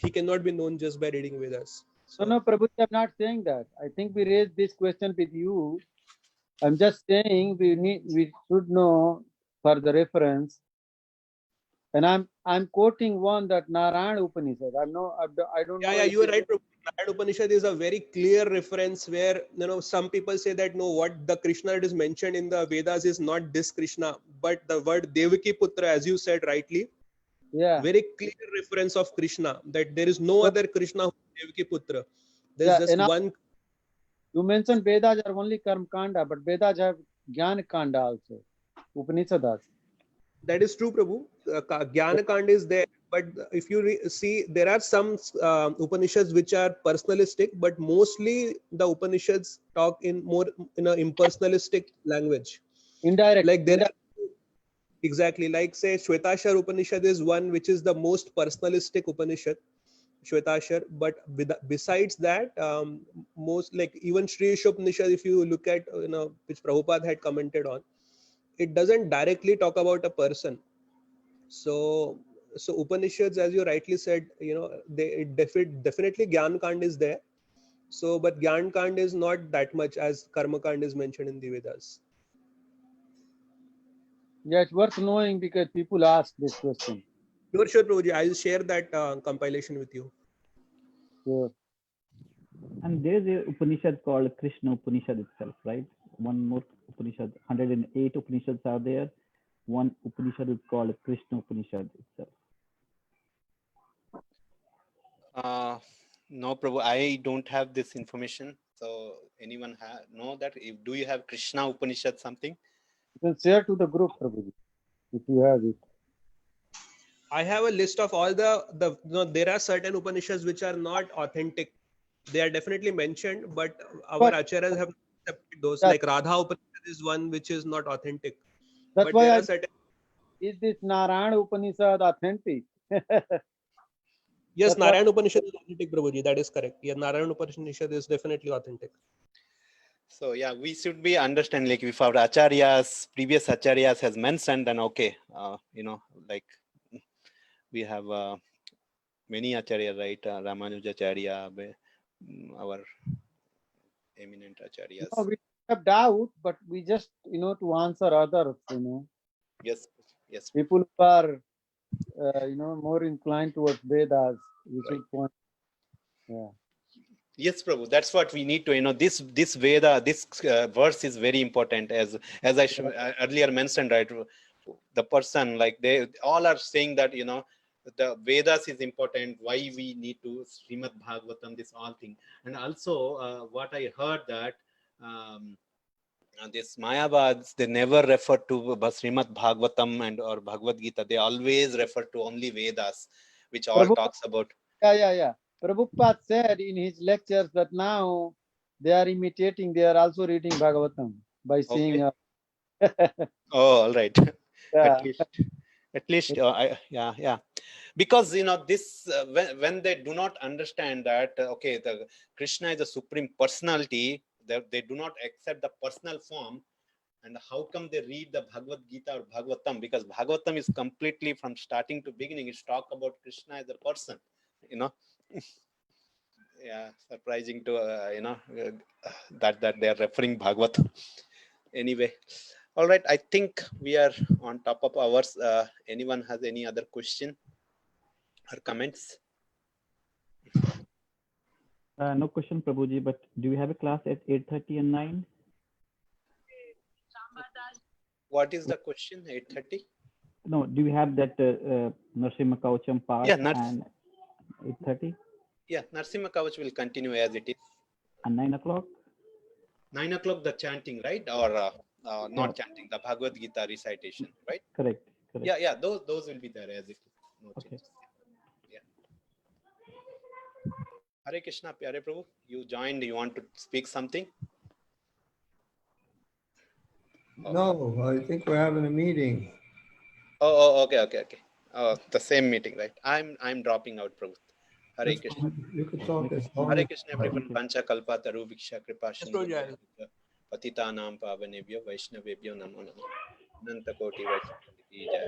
he cannot be known just by reading Vedas. no, Prabhu, I'm not saying that. I think we raised this question with you. I'm just saying we should know for the reference. And I'm quoting one that Narayana Upanishad. I don't know. Yeah, if you are it- right. Narayana Upanishad is a very clear reference where some people say that no, what the Krishna that is mentioned in the Vedas is not this Krishna, but the word Devaki Putra, as you said rightly, Yeah. very clear reference of Krishna, that there is no other Krishna who is Devaki Putra. There's Yeah, just and one. You mentioned Vedas are only Karma Kanda, but Vedas have Jnana Kanda also. Upanishads. That is true, Prabhu. Jnana Kand is there, but if you see, there are some Upanishads which are personalistic, but mostly the Upanishads talk in a impersonalistic language. Indirect. Like there are, exactly, like say Shvetashar Upanishad is one which is the most personalistic Upanishad, Shvetashar. But besides that, most like even Sri Upanishad, if you look at which Prabhupada had commented on, it doesn't directly talk about a person. So Upanishads, as you rightly said, definitely Gyan Kand is there. So, but Gyan Kand is not that much as Karma Kand is mentioned in the Vedas. Yeah, it's worth knowing because people ask this question. Sure, Prabhuji. I'll share that compilation with you. Sure. And there is a Upanishad called Krishna Upanishad itself, right? One more Upanishad, 108 Upanishads are there. One Upanishad is called Krishna Upanishad itself. No, Prabhu, I don't have this information. So anyone know that? Do you have Krishna Upanishad something? You can share to the group, Prabhuji, if you have it. I have a list of all there are certain Upanishads which are not authentic. They are definitely mentioned, but our acharyas have accepted those. Yeah. Like Radha Upanishad is one which is not authentic. That's But why there I are certain is this Narayana Upanishad authentic? Yes, That's what- Narayan Upanishad is authentic, Prabhuji. That is correct. Yeah, Narayan Upanishad is definitely authentic. So yeah, we should be understand like if our acharyas, previous acharyas has mentioned, then okay, like we have many acharyas, right? Ramanujacharya, our eminent acharyas. No, we have doubt, but we just to answer others. Yes, yes, People who are more inclined towards Vedas, we should point. Yeah. yes, Prabhu. That's what we need to. This Veda, this verse is very important. As I earlier mentioned, right? The person, like they all are saying that the Vedas is important. Why we need to Srimad Bhagavatam, this all thing, and also what I heard that. This Mayavads, they never refer to Srimad Bhagavatam and or Bhagavad Gita. They always refer to only Vedas, which all Prabhu- talks about. Yeah. Prabhupada said in his lectures that now they are imitating, they are also reading Bhagavatam by saying, Oh, all right. yeah. At least, yeah. Because this when they do not understand that okay, the Krishna is a supreme personality, they do not accept the personal form. And how come they read the Bhagavad Gita or Bhagavatam? Because Bhagavatam is completely from starting to beginning. It's talk about Krishna as a person, Yeah, surprising to that they are referring Bhagavatam. Anyway, all right. I think we are on top of ours. Anyone has any other question or comments? No question, Prabhuji, but do we have a class at 8:30 and 9? What is the question? 8:30? No, do we have that Narsimha Kaucham part Yeah, and 8:30 Yeah, Narsimha Kavach will continue as it is. and 9 o'clock? 9 o'clock, the chanting, right? Or not No. chanting, the Bhagavad Gita recitation, right? Correct. Yeah, those will be there as it is. No Okay. changes. Yeah. Hare Krishna, Pyare Prabhu, you joined. You want to speak something? No, I think we're having a meeting. Oh, okay. Oh, the same meeting, right? I'm dropping out, Prabhu. Hare That's Krishna. fine. You can talk as long Hare as. Krishna, everyone. Pancha Kalpa Taru Viksha Kripa Yes, Prabhuji. Patitanam Pavanebhyo Vaishnavebhyo Namo Namo. Ananta Koti Vaishnava ki jai.